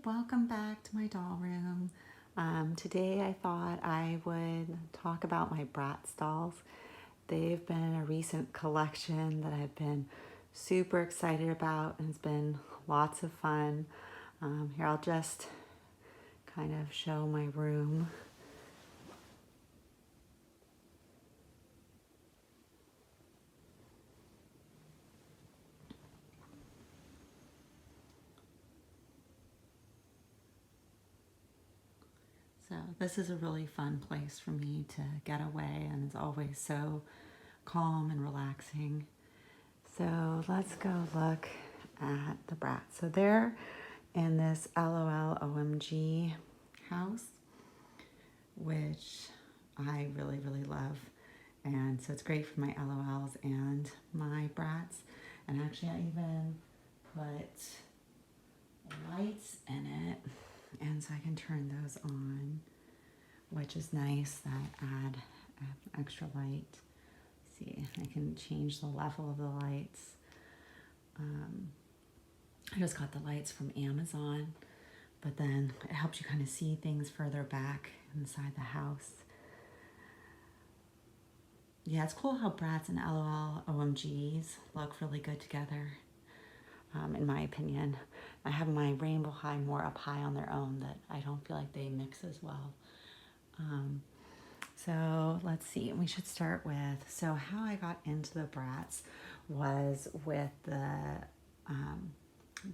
welcome back to my doll room. Today I thought I would talk about my Bratz dolls. They've been a recent collection that I've been super excited about, and it's been lots of fun. Here, I'll just kind of show my room. So this is a really fun place for me to get away, and it's always so calm and relaxing. So let's go look at the Bratz. So they're in this LOL OMG house, which I really, really love. And so it's great for my LOLs and my Bratz. And actually I even put lights in it, and so I can turn those on, which is nice. That add extra light. See, I can change the level of the lights. I just got the lights from Amazon, but then it helps you kind of see things further back inside the house. Yeah, it's cool how Bratz and LOL OMGs look really good together, in my opinion. I have my Rainbow High more up high on their own, that I don't feel like they mix as well. So let's see, we should start with, so how I got into the Bratz was with the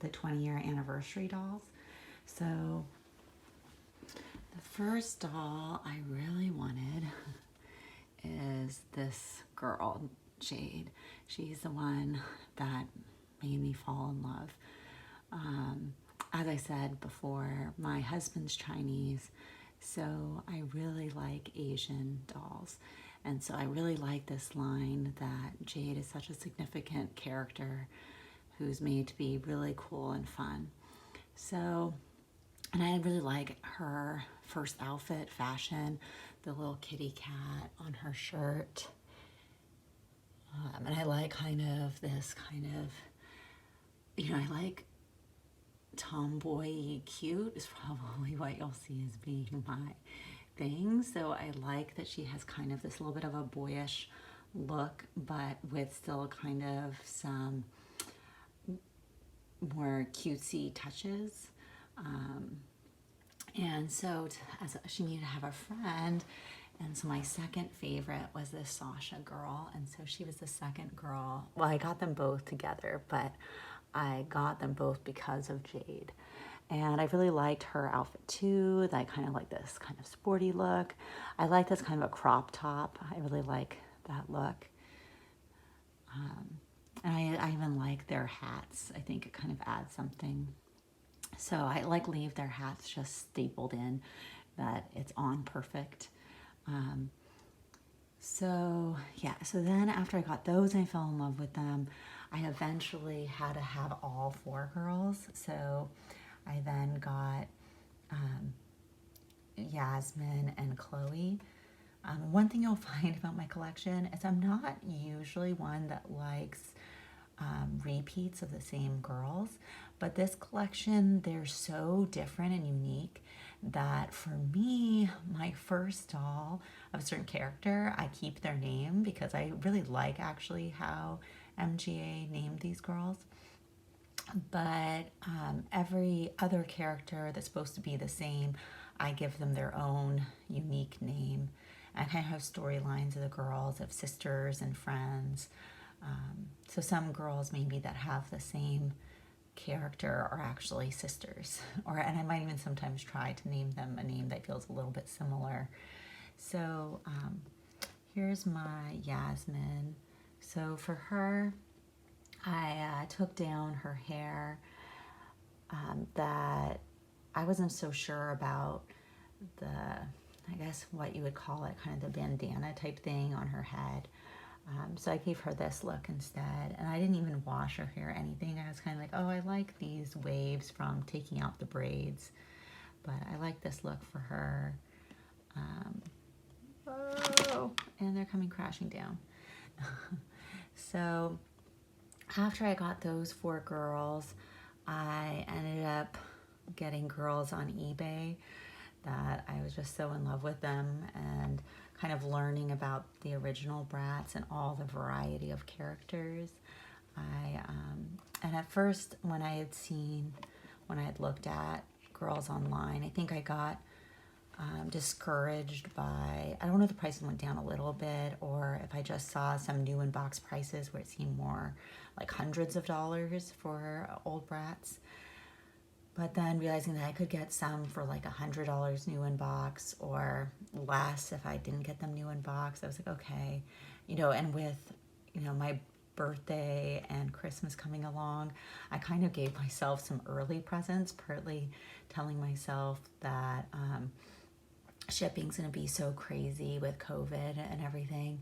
20-year anniversary dolls. So the first doll I really wanted is this girl, Jade. She's the one that made me fall in love. As I said before, my husband's Chinese, so I really like Asian dolls. And so I really like this line that Jade is such a significant character who's made to be really cool and fun. So, and I really like her first outfit, fashion, the little kitty cat on her shirt. And I like kind of this kind of, I like tomboy cute is probably what you'll see as being my thing. So I like that she has kind of this little bit of a boyish look, but with still kind of some more cutesy touches. And so as she needed to have a friend, and so my second favorite was this Sasha Girl, and so she was the second girl. Well, I got them both together, but I got them both because of Jade. And I really liked her outfit too. I kind of like this kind of sporty look. I like this kind of a crop top. I really like that look. And I even like their hats. I think it kind of adds something. So I leave their hats just stapled in, that it's on perfect. So yeah, so then after I got those and I fell in love with them, I eventually had to have all four girls. So I then got Yasmin and Cloe. One thing you'll find about my collection is I'm not usually one that likes repeats of the same girls, but this collection, they're so different and unique that for me, my first doll of a certain character, I keep their name because I really like actually how MGA named these girls. But every other character that's supposed to be the same, I give them their own unique name. And I have storylines of the girls, of sisters and friends. So some girls maybe that have the same character are actually sisters, and I might even sometimes try to name them a name that feels a little bit similar. So here's my Yasmin. So for her, I took down her hair, that I wasn't so sure about I guess what you would call it, kind of the bandana type thing on her head. So I gave her this look instead, and I didn't even wash her hair or anything. I was kind of like, oh, I like these waves from taking out the braids, but I like this look for her. And they're coming crashing down. So after I got those four girls, I ended up getting girls on eBay that I was just so in love with them, and kind of learning about the original Bratz and all the variety of characters. And at first when I had looked at girls online, I think I got discouraged by, I don't know if the prices went down a little bit, or if I just saw some new in box prices where it seemed more like hundreds of dollars for old Bratz. But then realizing that I could get some for like $100 new in box, or less if I didn't get them new in box, I was like, okay, and with, my birthday and Christmas coming along, I kind of gave myself some early presents, partly telling myself that shipping's going to be so crazy with COVID and everything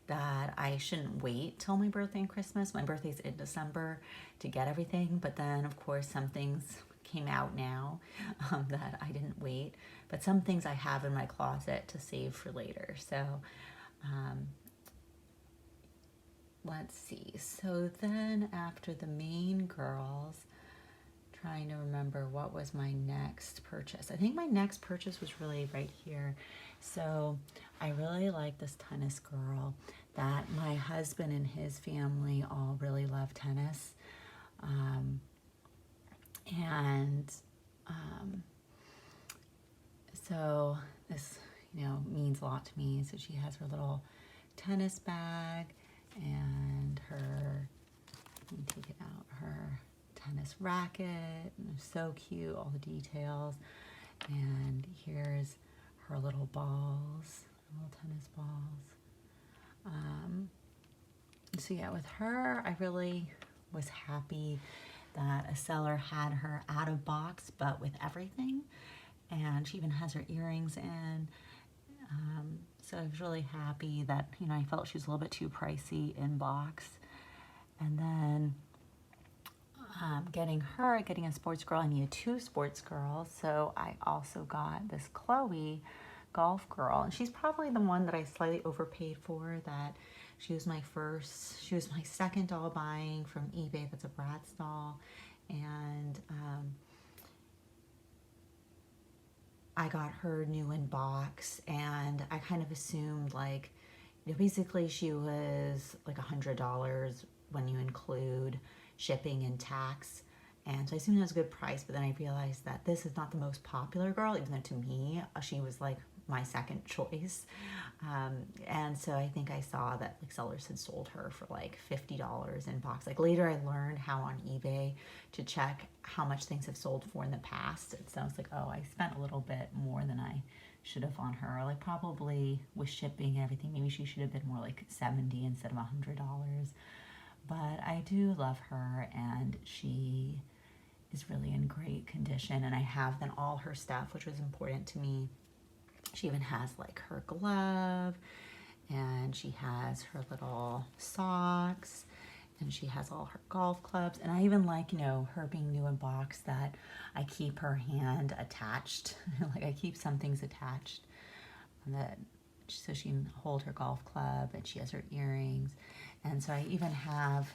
that I shouldn't wait till my birthday and Christmas. My birthday's in December to get everything, but then of course some things came out now that I didn't wait, but some things I have in my closet to save for later. So let's see. So then after the main girls, trying to remember what was my next purchase. I think my next purchase was really right here. So I really like this tennis girl that my husband and his family all really love tennis. So this, means a lot to me. So she has her little tennis bag and her, let me take it out, her tennis racket. So cute, all the details. And here's her little balls, little tennis balls. So yeah, with her, I really was happy that a seller had her out of box, but with everything. And she even has her earrings in. So I was really happy that, I felt she was a little bit too pricey in box. And then getting a sports girl, I needed 2 sports girls. So I also got this Cloe golf girl. And she's probably the one that I slightly overpaid for. That she was my second doll buying from eBay. That's a Bratz doll. And I got her new in box, and I kind of assumed basically she was like $100 when you include shipping and tax. And so I assumed it was a good price, but then I realized that this is not the most popular girl, even though to me, she was like my second choice. And so I think I saw that sellers had sold her for like $50 in box. Later I learned how on eBay to check how much things have sold for in the past. It sounds like, oh, I spent a little bit more than I should have on her. Probably with shipping and everything, maybe she should have been more like $70 instead of $100. But I do love her, and she is really in great condition. And I have then all her stuff, which was important to me. She even has her glove, and she has her little socks, and she has all her golf clubs. And I even like, her being new in box, that I keep her hand attached. I keep some things attached so she can hold her golf club, and she has her earrings. And so I even have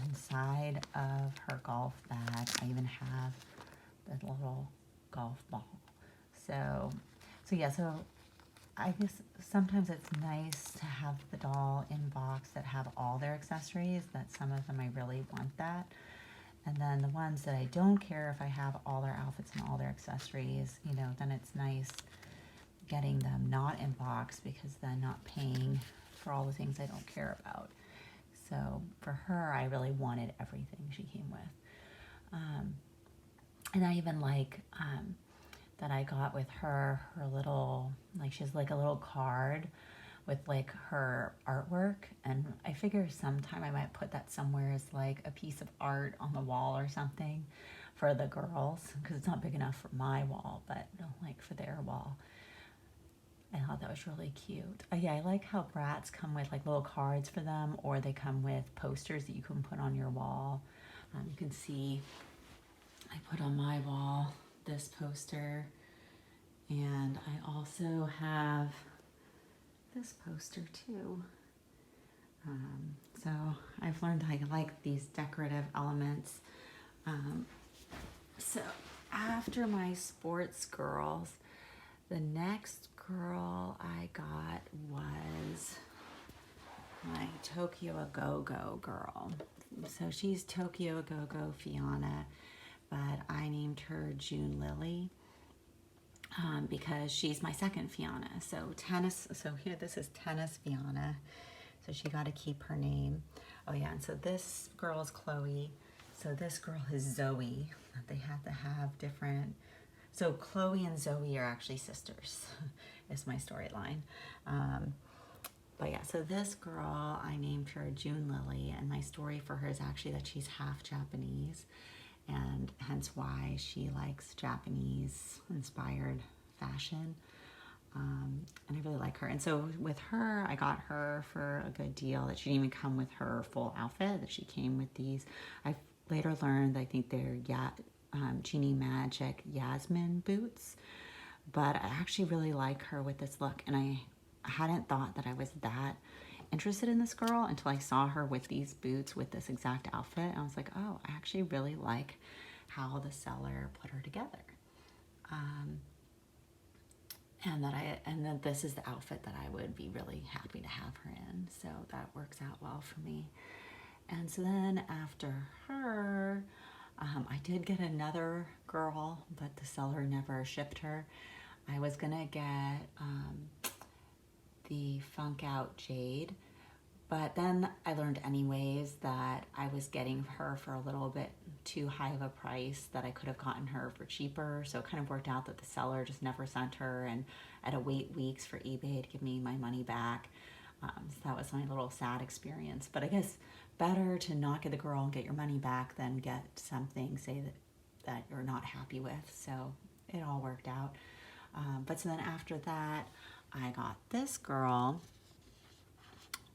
inside of her golf bag, I even have the little golf ball. So I guess sometimes it's nice to have the doll in box that have all their accessories, that some of them I really want that. And then the ones that I don't care if I have all their outfits and all their accessories, then it's nice getting them not in box, because then not paying for all the things I don't care about. So for her, I really wanted everything she came with. And I even that I got with her little, she has a little card with her artwork, and I figure sometime I might put that somewhere as a piece of art on the wall or something for the girls, because it's not big enough for my wall, but for their wall. I thought that was really cute. Yeah, I like how Bratz come with little cards for them, or they come with posters that you can put on your wall. You can see I put on my wall this poster, and I also have this poster too. So I've learned I like these decorative elements. So after my Sportz girls, the next girl I got was my Tokyo A Go-Go girl. So she's Tokyo A Go-Go Fianna, but I named her June Lilly because she's my second Fianna. So here, this is tennis Fianna. So she got to keep her name. Oh yeah, and so this girl is Cloe. So this girl is Zoe. They had to have different. So Cloe and Zoe are actually sisters, is my storyline. But yeah, so this girl, I named her June Lilly, and my story for her is actually that she's half Japanese, and hence why she likes Japanese-inspired fashion. And I really like her. And so with her, I got her for a good deal that she didn't even come with her full outfit, that she came with these. I later learned, I think they're Genie Magic Yasmin boots, but I actually really like her with this look, and I hadn't thought that I was that interested in this girl until I saw her with these boots with this exact outfit. And I was like, oh, I actually really like how the seller put her together. And that this is the outfit that I would be really happy to have her in. So that works out well for me. And so then after her, I did get another girl, but the seller never shipped her. I was gonna get the Funk Out Jade, but then I learned anyways that I was getting her for a little bit too high of a price, that I could have gotten her for cheaper. So it kind of worked out that the seller just never sent her, and I had to wait weeks for eBay to give me my money back. So that was my little sad experience. But I guess better to not get the girl and get your money back than get something, say that you're not happy with. So it all worked out. But so then after that, I got this girl.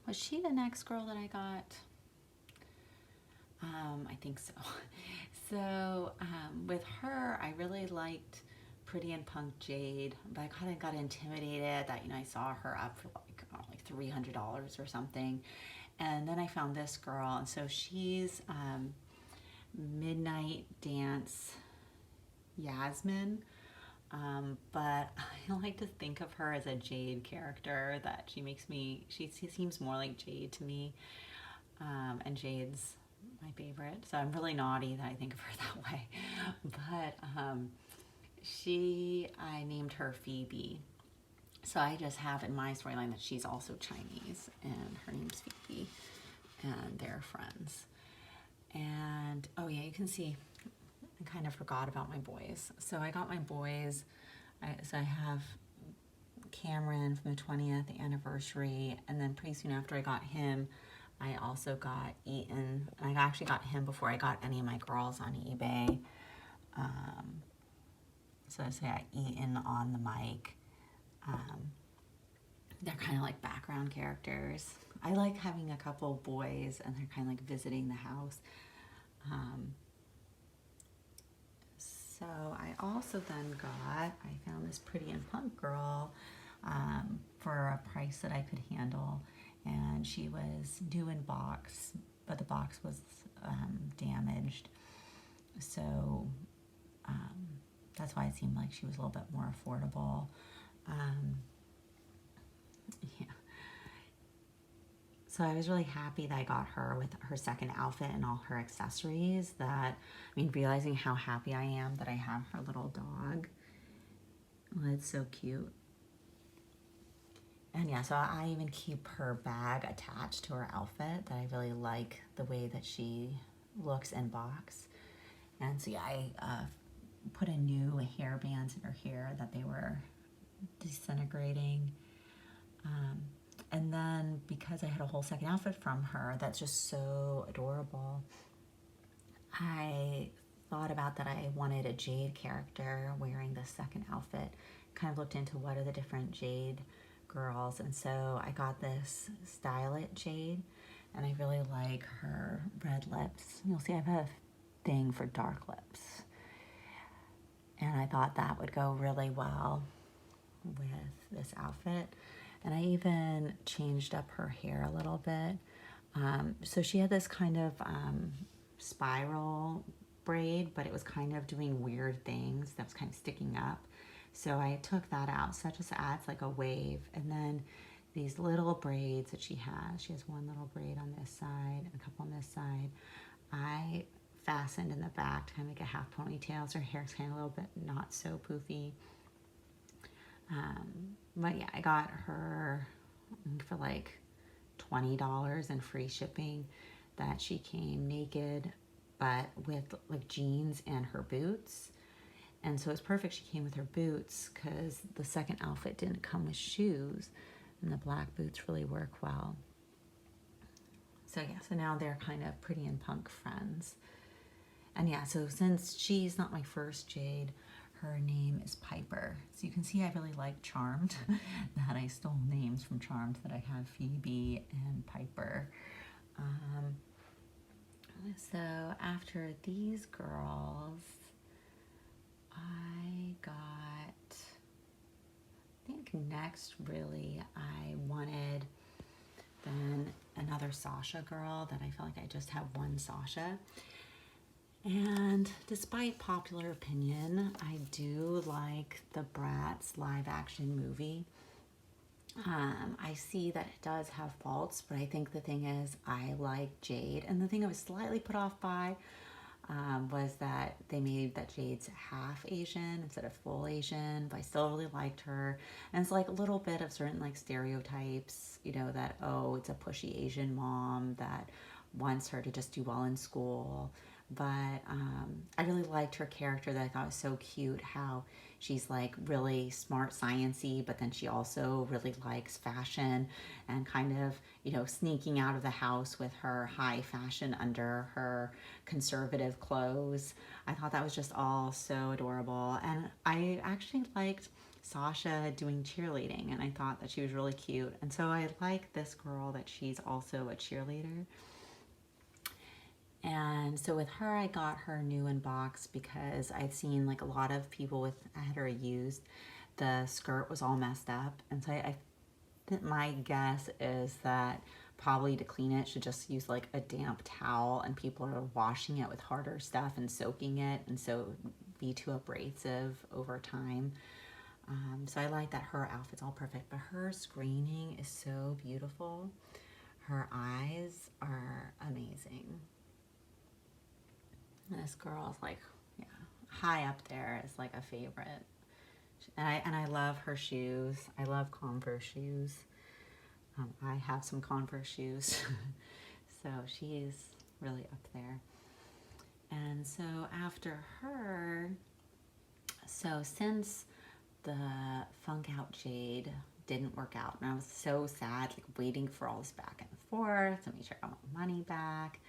Was she the next girl that I got? I think so. So with her, I really liked Pretty and Punk Jade, but I kind of got intimidated that, I saw her up for like $300 or something. And then I found this girl, and so she's Midnight Dance Yasmin. But I like to think of her as a Jade character, that she seems more like Jade to me. And Jade's my favorite. So I'm really naughty that I think of her that way. But I named her Phoebe. So I just have in my storyline that she's also Chinese, and her name's Phoebe, and they're friends. And oh yeah, you can see I kind of forgot about my boys. So I got my boys. So I have Cameron from the 20th anniversary, and then pretty soon after I got him, I also got Eitan. I actually got him before I got any of my girls on eBay. So I say I Eitan on the mic. They're kind of like background characters. I like having a couple boys, and they're kind of like visiting the house. So I also then I found this Pretty and Punk girl for a price that I could handle, and she was new in box, but the box was damaged. So that's why it seemed like she was a little bit more affordable. Yeah. So I was really happy that I got her with her second outfit and all her accessories. Realizing how happy I am that I have her little dog. Oh, it's so cute. And yeah, so I even keep her bag attached to her outfit, that I really like the way that she looks in box. And so yeah, I put in new hair bands in her hair that they were disintegrating. And then because I had a whole second outfit from her that's just so adorable, I thought about that I wanted a Jade character wearing the second outfit. Kind of looked into what are the different Jade girls, and so I got this Style It Jade, and I really like her red lips. You'll see I have a thing for dark lips, and I thought that would go really well with this outfit. And I even changed up her hair a little bit. So she had this kind of spiral braid, but it was kind of doing weird things. That was kind of sticking up. So I took that out. So that just adds like a wave. And then these little braids that she has one little braid on this side and a couple on this side. I fastened in the back to kind of make a half ponytail. So her hair's kind of a little bit not so poofy. But yeah, I got her for like $20 and free shipping, that she came naked but with like jeans and her boots. And so it's perfect she came with her boots, because the second outfit didn't come with shoes, and the black boots really work well. So yeah, so now they're kind of pretty and punk friends. And yeah, so since she's not my first Jade, her name is Piper. So you can see I really like Charmed, that I stole names from Charmed, that I have Phoebe and Piper. So after these girls, I think next really I wanted then another Sasha Girl, that I feel like I just have one Sasha. And despite popular opinion, I do like the Bratz live action movie. I see that it does have faults, but I think the thing is I like Jade. And the thing I was slightly put off by was that they made that Jade's half Asian instead of full Asian, but I still really liked her. And it's like a little bit of certain like stereotypes, you know, that, oh, it's a pushy Asian mom that wants her to just do well in school. But I really liked her character, that I thought was so cute, how she's like really smart, sciencey, but then she also really likes fashion, and kind of, you know, sneaking out of the house with her high fashion under her conservative clothes. I thought that was just all so adorable. And I actually liked Sasha doing cheerleading, and I thought that she was really cute. And so I like this girl that she's also a cheerleader. And so with her, I got her new in box because I'd seen like a lot of people had her used. The skirt was all messed up. And so I think my guess is that probably to clean it, should just use like a damp towel, and people are washing it with harder stuff and soaking it, and so it would be too abrasive over time. So I like that her outfit's all perfect, but her screening is so beautiful. Her eyes are amazing. This girl's like, yeah, high up there is like a favorite. And I love her shoes. I love Converse shoes. I have some Converse shoes. So she's really up there. And so after her, so since the Funk Out Jade didn't work out, and I was so sad, like waiting for all this back and forth to make sure I got my money back.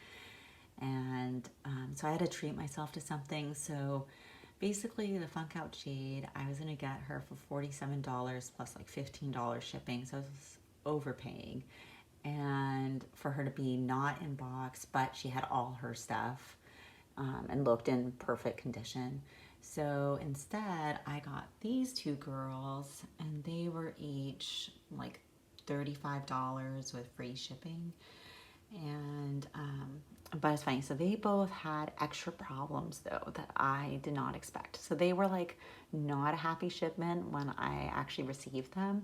And so I had to treat myself to something. So basically the Funk Out Jade, I was going to get her for $47 plus like $15 shipping. So I was overpaying. And for her to be not in box, but she had all her stuff and looked in perfect condition. So instead I got these two girls, and they were each like $35 with free shipping. And but it's funny, so they both had extra problems though that I did not expect. So they were like not a happy shipment when I actually received them,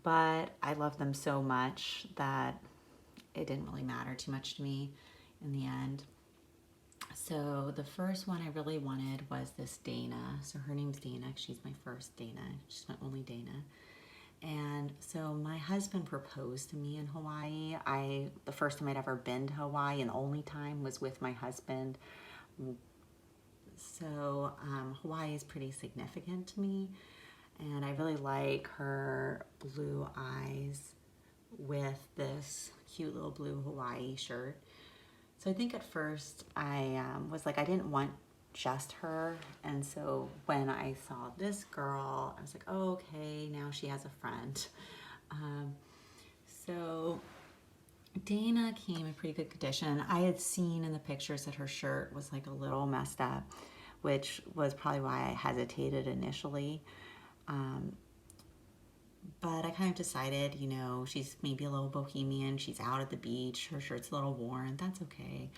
but I love them so much that it didn't really matter too much to me in the end. So the first one I really wanted was this Dana. So her name's Dana. She's my first Dana. She's my only Dana. And so my husband proposed to me in Hawaii. The first time I'd ever been to Hawaii, and the only time, was with my husband. So Hawaii is pretty significant to me. And I really like her blue eyes with this cute little blue Hawaii shirt. So I think at first I was like, I didn't want just her. And so when I saw this girl, I was like, oh, okay, now she has a friend. So Dana came in pretty good condition. I had seen in the pictures that her shirt was like a little messed up, which was probably why I hesitated initially. But I kind of decided, you know, she's maybe a little bohemian. She's out at the beach. Her shirt's a little worn. That's okay.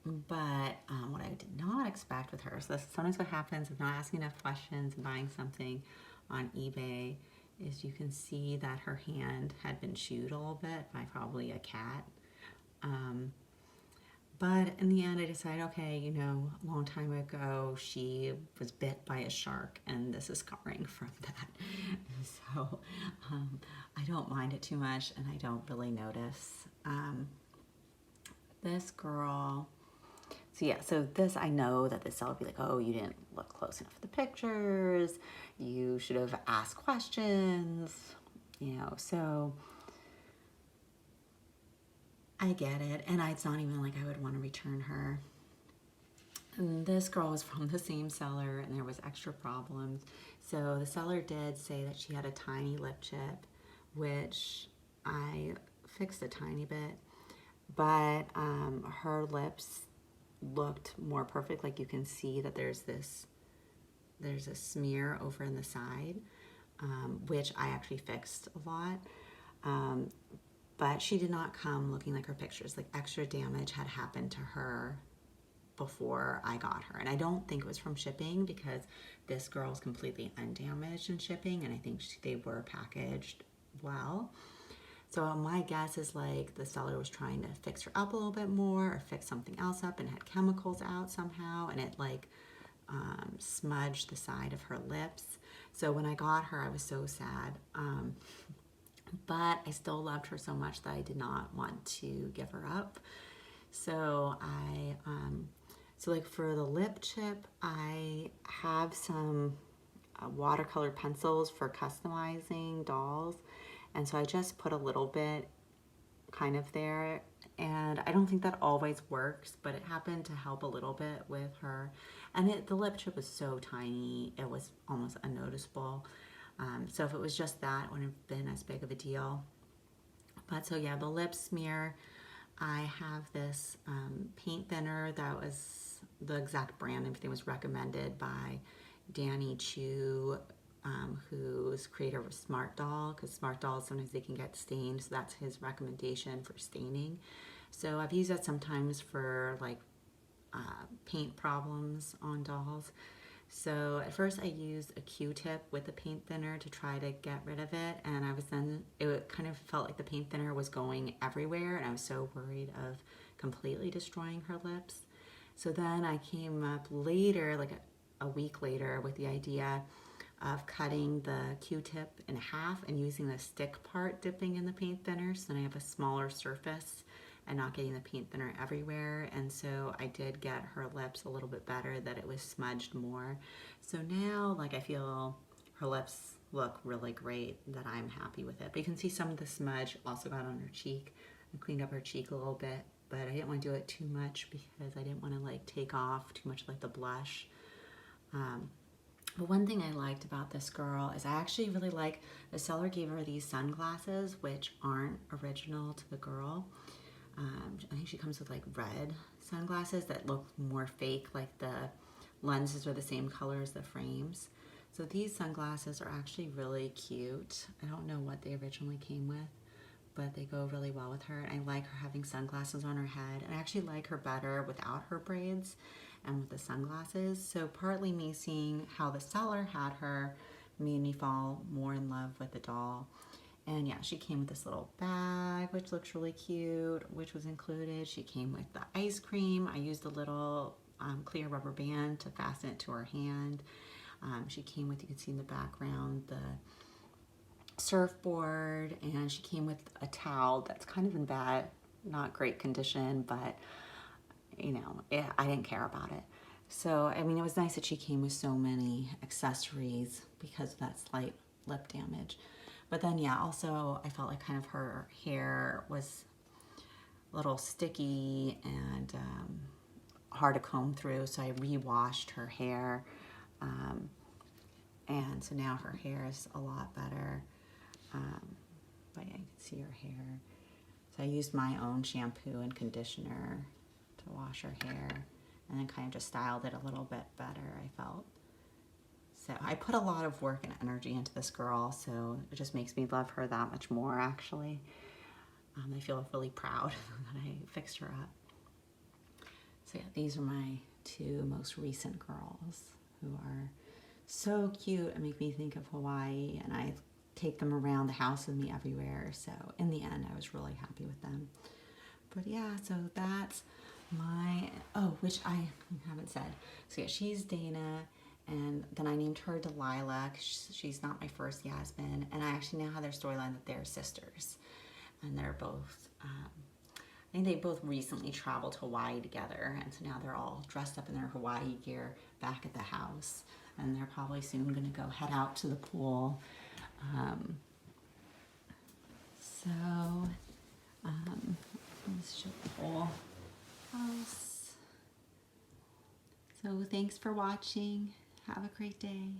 But what I did not expect with her, so this is sometimes what happens if not asking enough questions and buying something on eBay, is you can see that her hand had been chewed a little bit by probably a cat. But in the end, I decided, okay, you know, a long time ago, she was bit by a shark, and this is scarring from that. So I don't mind it too much, and I don't really notice. This girl, so yeah, so this, I know that the seller would be like, oh, you didn't look close enough at the pictures. You should have asked questions, you know, so I get it. And it's not even like I would want to return her. And this girl was from the same seller and there was extra problems. So the seller did say that she had a tiny lip chip, which I fixed a tiny bit, but her lips looked more perfect. Like you can see that there's a smear over in the side, which I actually fixed a lot. But she did not come looking like her pictures. Like extra damage had happened to her before I got her. And I don't think it was from shipping because this girl is completely undamaged in shipping and I think they were packaged well. So my guess is like the seller was trying to fix her up a little bit more or fix something else up and had chemicals out somehow and it like smudged the side of her lips. So when I got her, I was so sad. But I still loved her so much that I did not want to give her up. So so like for the lip chip, I have some watercolor pencils for customizing dolls. And so I just put a little bit kind of there. And I don't think that always works, but it happened to help a little bit with her. And the lip chip was so tiny, it was almost unnoticeable. So if it was just that, it wouldn't have been as big of a deal. But so yeah, the lip smear, I have this paint thinner that was the exact brand. Everything was recommended by Danny Chu, who's creator of Smart Doll, because Smart Dolls, sometimes they can get stained, so that's his recommendation for staining. So I've used that sometimes for like paint problems on dolls. So at first I used a Q-tip with a paint thinner to try to get rid of it, and it kind of felt like the paint thinner was going everywhere, and I was so worried of completely destroying her lips. So then I came up later, like a week later, with the idea of cutting the Q-tip in half and using the stick part dipping in the paint thinner, so then I have a smaller surface and not getting the paint thinner everywhere. And so I did get her lips a little bit better, that it was smudged more. So now, like, I feel her lips look really great, that I'm happy with it. But you can see some of the smudge also got on her cheek. I cleaned up her cheek a little bit, but I didn't want to do it too much because I didn't want to like take off too much like the blush. But one thing I liked about this girl is I actually really like, the seller gave her these sunglasses, which aren't original to the girl. I think she comes with like red sunglasses that look more fake, like the lenses are the same color as the frames. So these sunglasses are actually really cute. I don't know what they originally came with, but they go really well with her. And I like her having sunglasses on her head. And I actually like her better without her braids and with the sunglasses. So partly me seeing how the seller had her made me fall more in love with the doll. And yeah, she came with this little bag, which looks really cute, which was included. She came with the ice cream. I used a little clear rubber band to fasten it to her hand. She came with, you can see in the background, the surfboard, and she came with a towel that's kind of in bad, not great condition, but you know, I didn't care about it. So, I mean, it was nice that she came with so many accessories because of that slight lip damage. But then, yeah, also I felt like kind of her hair was a little sticky and hard to comb through, so I re-washed her hair. And so now her hair is a lot better. But yeah, you can see her hair. So I used my own shampoo and conditioner to wash her hair and then kind of just styled it a little bit better, I felt. So I put a lot of work and energy into this girl, so it just makes me love her that much more, actually. I feel really proud that I fixed her up. So yeah, these are my two most recent girls who are so cute and make me think of Hawaii, and I take them around the house with me everywhere. So in the end, I was really happy with them. But yeah, so that's my, oh, which I haven't said. So yeah, she's Dana, and then I named her Delilah. She's not my first Yasmin, and I actually now have their storyline that they're sisters, and they're both, I think they both recently traveled to Hawaii together, and so now they're all dressed up in their Hawaii gear back at the house, and they're probably soon going to go head out to the pool. Let's show the whole house. So thanks for watching. Have a great day.